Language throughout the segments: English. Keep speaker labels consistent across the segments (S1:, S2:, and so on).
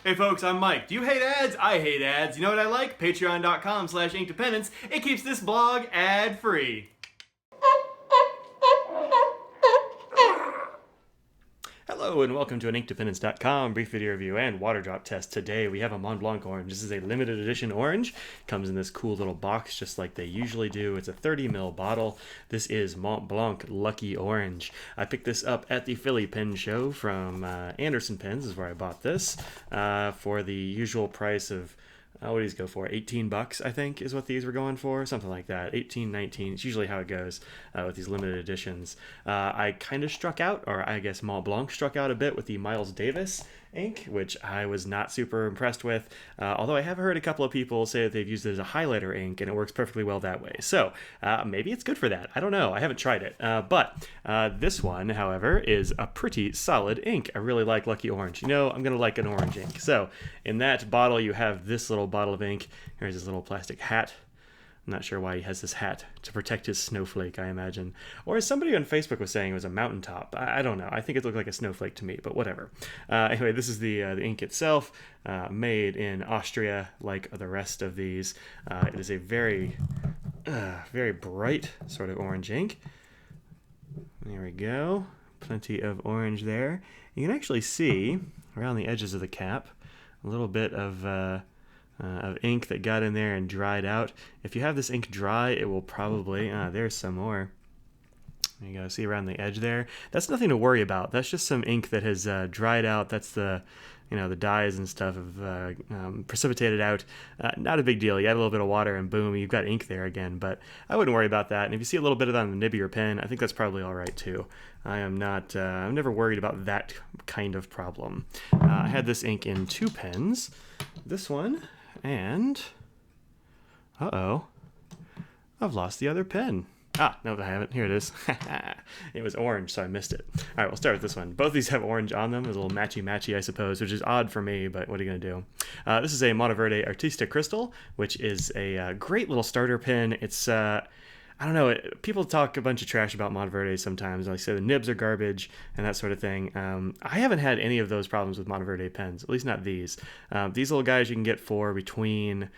S1: Hey folks, I'm Mike. Do you hate ads? I hate ads. You know what I like? Patreon.com/Inkdependence. It keeps this blog ad-free. Hello and welcome to an Inkdependence.com brief video review and water drop test. Today we have a Montblanc orange. This is a limited edition orange. Comes in this cool little box just like they usually do. It's a 30 ml bottle. This is Montblanc Lucky Orange. I picked this up at the Philly Pen Show from Anderson Pens is where I bought this for the usual price of what do these go for? 18 bucks, I think, is what these were going for. Something like that. 18, 19. It's usually how it goes with these limited editions. I kind of struck out, or I guess Montblanc struck out a bit with the Miles Davis ink, which I was not super impressed with. Although I have heard a couple of people say that they've used it as a highlighter ink, and it works perfectly well that way. So maybe it's good for that. I don't know. I haven't tried it. But this one, however, is a pretty solid ink. I really like Lucky Orange. You know, I'm going to like an orange ink. So in that bottle, you have this little bottle of ink. Here's his little plastic hat. I'm not sure why he has this hat. To protect his snowflake, I imagine. Or as somebody on Facebook was saying, it was a mountaintop. I don't know. I think it looked like a snowflake to me, but whatever. Anyway, this is the ink itself, made in Austria, like the rest of these. It is a very, very bright sort of orange ink. There we go. Plenty of orange there. You can actually see, around the edges of the cap, a little bit of ink that got in there and dried out. If you have this ink dry, it will probably, there's some more. There you go, see around the edge there? That's nothing to worry about. That's just some ink that has dried out. That's the dyes and stuff have precipitated out. Not a big deal. You add a little bit of water and boom, you've got ink there again. But I wouldn't worry about that. And if you see a little bit of that on the nib of your pen, I think that's probably all right too. I'm never worried about that kind of problem. I had this ink in two pens. This one, and I've lost the other pen. No, I haven't. Here it is. It was orange, so I missed it. All right, we'll start with this one. Both these have orange on them. It's a little matchy-matchy, I suppose, which is odd for me, but what are you going to do? This is a Monteverde Artista Crystal, which is a great little starter pen. It's, I don't know, people talk a bunch of trash about Monteverde sometimes. Like say the nibs are garbage and that sort of thing. I haven't had any of those problems with Monteverde pens, at least not these. These little guys you can get for between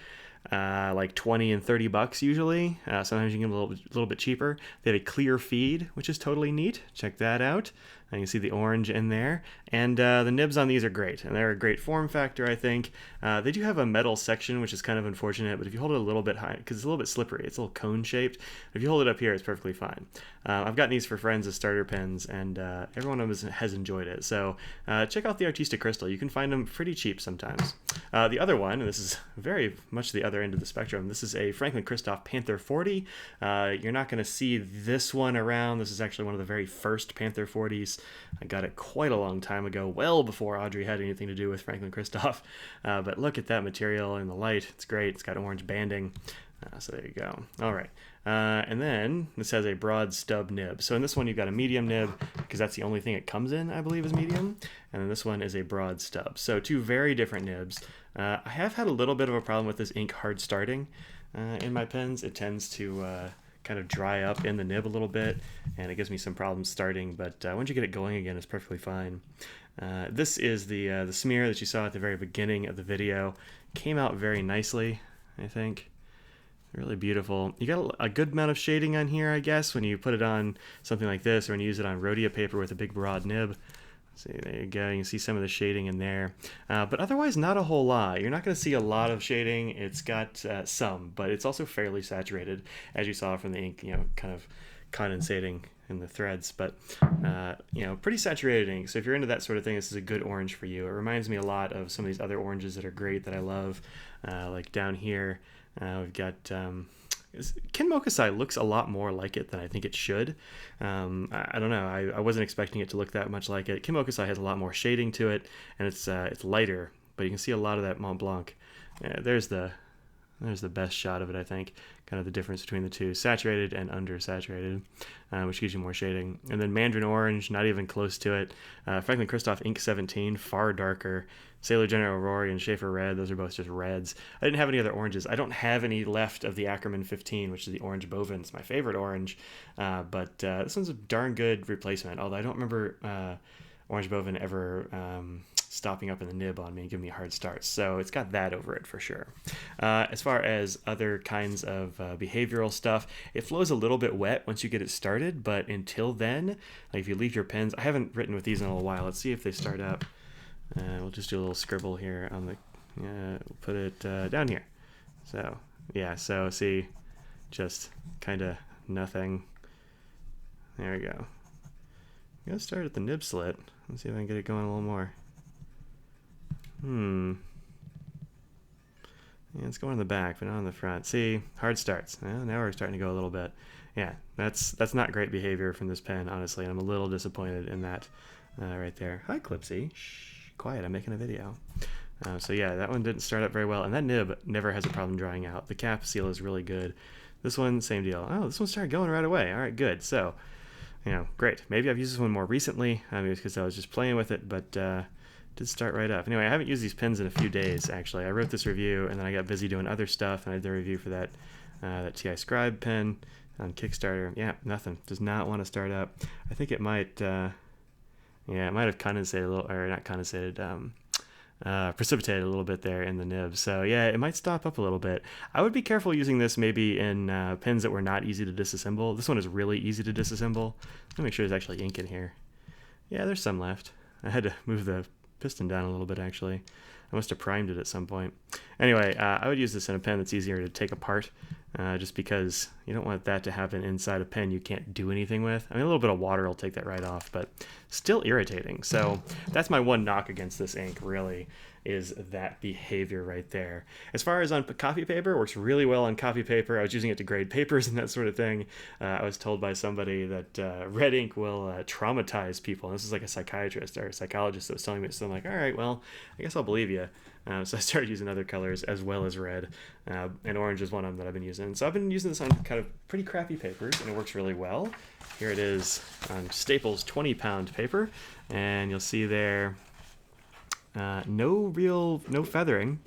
S1: like 20 and 30 bucks usually. Sometimes you can get a little bit cheaper. They have a clear feed, which is totally neat. Check that out. And you can see the orange in there. And the nibs on these are great. And they're a great form factor, I think. They do have a metal section, which is kind of unfortunate. But if you hold it a little bit high, because it's a little bit slippery, it's a little cone-shaped. If you hold it up here, it's perfectly fine. I've gotten these for friends as starter pens, and every one of them has enjoyed it. So check out the Artista Crystal. You can find them pretty cheap sometimes. The other one, and this is very much the other end of the spectrum, this is a Franklin Christoph Panther 40. You're not going to see this one around. This is actually one of the very first Panther 40s. I got it quite a long time ago, well before Audrey had anything to do with Franklin Christoph. But look at that material in the light. It's great. It's got orange banding. So there you go. All right. And then this has a broad stub nib. So in this one, you've got a medium nib because that's the only thing it comes in, I believe, is medium. And then this one is a broad stub. So two very different nibs. I have had a little bit of a problem with this ink hard starting in my pens. It tends to kind of dry up in the nib a little bit, and it gives me some problems starting. But once you get it going again, it's perfectly fine. This is the smear that you saw at the very beginning of the video. Came out very nicely, I think. Really beautiful. You got a good amount of shading on here, I guess, when you put it on something like this, or when you use it on rhodia paper with a big broad nib. See, there you go. You can see some of the shading in there. But otherwise, not a whole lot. You're not going to see a lot of shading. It's got some, but it's also fairly saturated, as you saw from the ink, kind of condensating in the threads. But, pretty saturated ink. So if you're into that sort of thing, this is a good orange for you. It reminds me a lot of some of these other oranges that are great that I love. Like down here, we've got Ken Mokusai looks a lot more like it than I think it should. I don't know. I wasn't expecting it to look that much like it. Ken Mokusai has a lot more shading to it, and it's lighter, but you can see a lot of that Montblanc. There's the best shot of it, I think. Kind of the difference between the two, saturated and undersaturated, which gives you more shading. And then Mandarin Orange, not even close to it. Franklin Christoph Ink 17, far darker. Sailor General Rory and Schaefer Red, those are both just reds. I didn't have any other oranges. I don't have any left of the Ackerman 15, which is the orange bovin. It's my favorite orange, but this one's a darn good replacement, although I don't remember Orange Bovin ever stopping up in the nib on me and giving me hard starts. So it's got that over it for sure. As far as other kinds of behavioral stuff, it flows a little bit wet once you get it started, but until then, like if you leave your pens, I haven't written with these in a little while. Let's see if they start up. We'll just do a little scribble here on the, we'll put it down here. So yeah, so see, just kind of nothing. There we go. I'm gonna start at the nib slit. Let's see if I can get it going a little more. Yeah, it's going in the back, but not on the front. See, hard starts. Well, now we're starting to go a little bit. Yeah, that's not great behavior from this pen, honestly, and I'm a little disappointed in that right there. Hi, Clipsy. Shh, quiet, I'm making a video. So yeah, that one didn't start up very well, and that nib never has a problem drying out. The cap seal is really good. This one, same deal. Oh, this one started going right away. All right, good. So, you know, great. Maybe I've used this one more recently. Maybe it's because I was just playing with it, but did start right up. Anyway, I haven't used these pens in a few days, actually. I wrote this review, and then I got busy doing other stuff, and I did the review for that TI Scribe pen on Kickstarter. Yeah, nothing. Does not want to start up. I think it might, yeah, it might have condensated a little, or not condensated, precipitated a little bit there in the nib. So yeah, it might stop up a little bit. I would be careful using this maybe in pens that were not easy to disassemble. This one is really easy to disassemble. Let me make sure there's actually ink in here. Yeah, there's some left. I had to move the piston down a little bit, actually. I must have primed it at some point. Anyway, I would use this in a pen that's easier to take apart, just because you don't want that to happen inside a pen you can't do anything with. I mean, a little bit of water will take that right off, but still irritating. So that's my one knock against this ink, really, is that behavior right there. As far as on copy paper, it works really well on copy paper. I was using it to grade papers and that sort of thing. I was told by somebody that red ink will traumatize people. And this is like a psychiatrist or a psychologist that was telling me. So I'm like, all right, well, I guess I'll believe you. So I started using other colors as well as red, and orange is one of them that I've been using. So I've been using this on kind of pretty crappy papers, and it works really well. Here it is on Staples 20-pound paper, and you'll see there no feathering,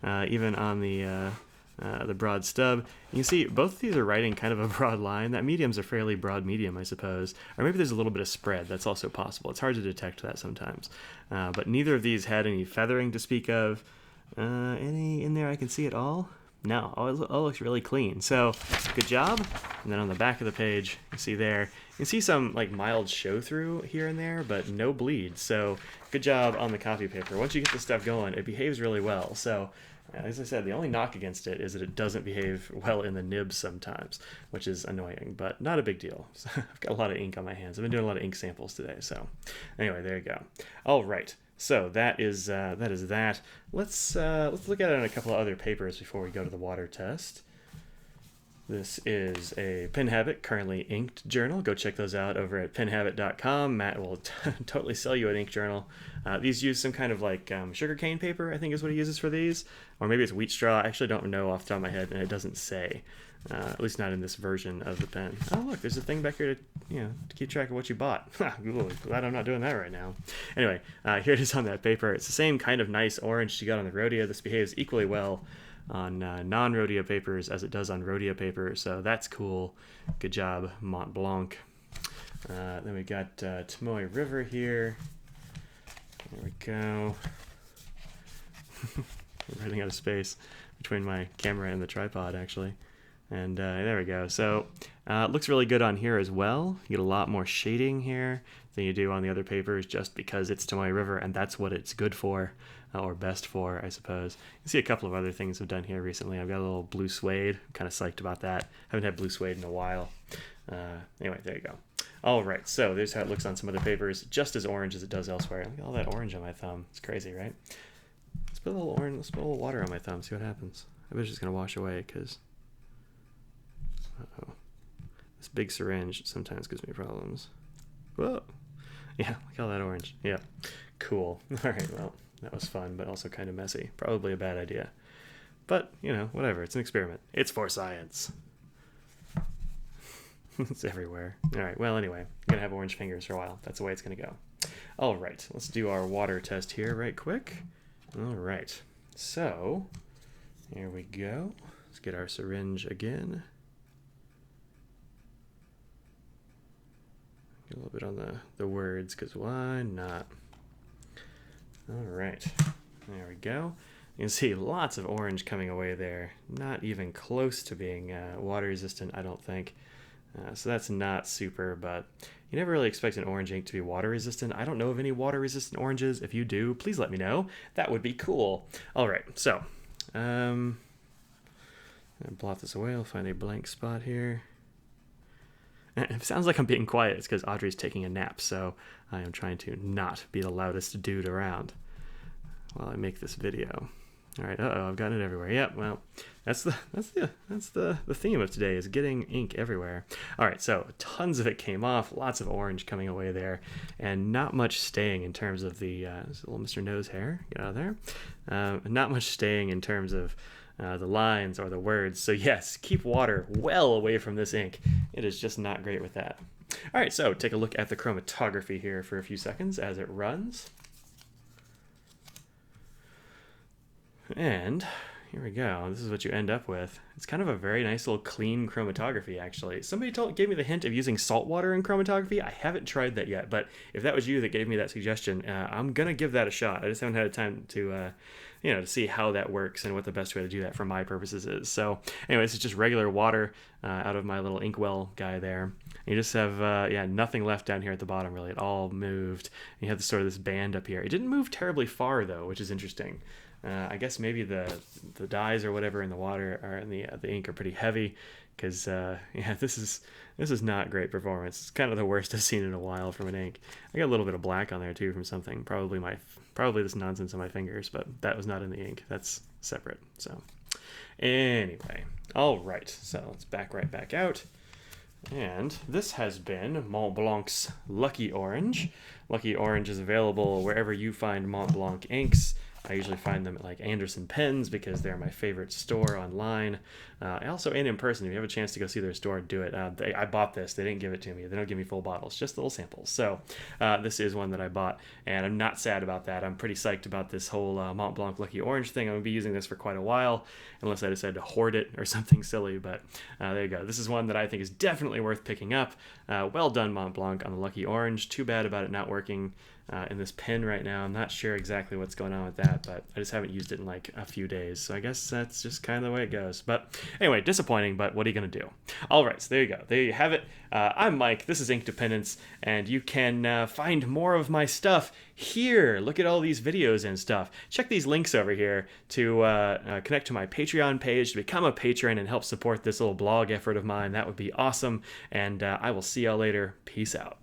S1: even on the broad stub. You can see both of these are writing kind of a broad line. That medium's a fairly broad medium, I suppose. Or maybe there's a little bit of spread. That's also possible. It's hard to detect that sometimes. But neither of these had any feathering to speak of. Any in there I can see at all? No, all looks really clean. So good job. And then on the back of the page, you see there, you can see some like mild show through here and there, but no bleed. So good job on the copy paper. Once you get this stuff going, it behaves really well. So as I said, the only knock against it is that it doesn't behave well in the nibs sometimes, which is annoying, but not a big deal. So I've got a lot of ink on my hands. I've been doing a lot of ink samples today. So anyway, there you go. All right. So that is that. Let's look at it on a couple of other papers before we go to the water test. This is a Pen Habit currently inked journal. Go check those out over at penhabit.com. Matt will totally sell you an ink journal. These use some kind of like sugarcane paper, I think is what he uses for these. Or maybe it's wheat straw. I actually don't know off the top of my head, and it doesn't say. At least not in this version of the pen. Oh, look, there's a thing back here to keep track of what you bought. Glad I'm not doing that right now. Anyway, here it is on that paper. It's the same kind of nice orange you got on the Rhodia. This behaves equally well on non-Rhodia papers as it does on Rhodia paper, so that's cool. Good job, Montblanc. Then we got Tomoe River here. There we go. I'm running out of space between my camera and the tripod, actually. And there we go. So it looks really good on here as well. You get a lot more shading here than you do on the other papers, just because it's Tomoe River, and that's what it's good for, or best for, I suppose. You can see a couple of other things I've done here recently. I've got a little blue suede. I'm kind of psyched about that. Haven't had blue suede in a while. Anyway, there you go. All right, so there's how it looks on some other papers, just as orange as it does elsewhere. Look at all that orange on my thumb. It's crazy, right? Let's put a little orange. Let's put a little water on my thumb. See what happens. I bet it's just gonna wash away because. Uh-oh. This big syringe sometimes gives me problems. Whoa. Yeah, look at all that orange. Yeah. Cool. All right, well, that was fun, but also kind of messy. Probably a bad idea. But, whatever. It's an experiment. It's for science. It's everywhere. All right, well, anyway, I'm going to have orange fingers for a while. That's the way it's going to go. All right, let's do our water test here right quick. All right, so here we go. Let's get our syringe again. Get a little bit on the words, because why not? All right, there we go. You can see lots of orange coming away there. Not even close to being water resistant, I don't think. So that's not super, but you never really expect an orange ink to be water resistant. I don't know of any water resistant oranges. If you do, please let me know. That would be cool. All right, so I'll blot this away. I'll find a blank spot here. It sounds like I'm being quiet. It's because Audrey's taking a nap, so I am trying to not be the loudest dude around while I make this video. All right, I've gotten it everywhere. Yep, well, that's the theme of today, is getting ink everywhere. All right, so tons of it came off, lots of orange coming away there, and not much staying in terms of the little Mr. Nose hair. Get out of there. Not much staying in terms of the lines or the words. So yes, keep water well away from this ink. It is just not great with that. All right, so take a look at the chromatography here for a few seconds as it runs. And here we go. This is what you end up with. It's kind of a very nice little clean chromatography, actually. Somebody gave me the hint of using salt water in chromatography. I haven't tried that yet, but if that was you that gave me that suggestion, I'm going to give that a shot. I just haven't had time to to see how that works and what the best way to do that for my purposes is. So anyway, this is just regular water out of my little inkwell guy there. You just have, nothing left down here at the bottom, really. It all moved. And you have this band up here. It didn't move terribly far, though, which is interesting. I guess maybe the dyes or whatever in the water or in the ink are pretty heavy, because this is not great performance. It's kind of the worst I've seen in a while from an ink. I got a little bit of black on there too from something, probably this nonsense on my fingers, but that was not in the ink. That's separate. So anyway, all right. So let's back right back out. And this has been Montblanc's Lucky Orange. Lucky Orange is available wherever you find Montblanc inks. I usually find them at like Anderson Pens because they're my favorite store online. Also in person, if you have a chance to go see their store, do it. I bought this. They didn't give it to me. They don't give me full bottles, just little samples. So this is one that I bought, and I'm not sad about that. I'm pretty psyched about this whole Montblanc Lucky Orange thing. I'm going to be using this for quite a while, unless I decide to hoard it or something silly. But there you go. This is one that I think is definitely worth picking up. Well done, Montblanc, on the Lucky Orange. Too bad about it not working in this pen right now. I'm not sure exactly what's going on with that, but I just haven't used it in like a few days. So I guess that's just kind of the way it goes. But anyway, disappointing, but what are you going to do? All right, so there you go. There you have it. I'm Mike. This is Ink Dependence, and you can find more of my stuff here. Look at all these videos and stuff. Check these links over here to connect to my Patreon page, to become a patron and help support this little blog effort of mine. That would be awesome, and I will see y'all later. Peace out.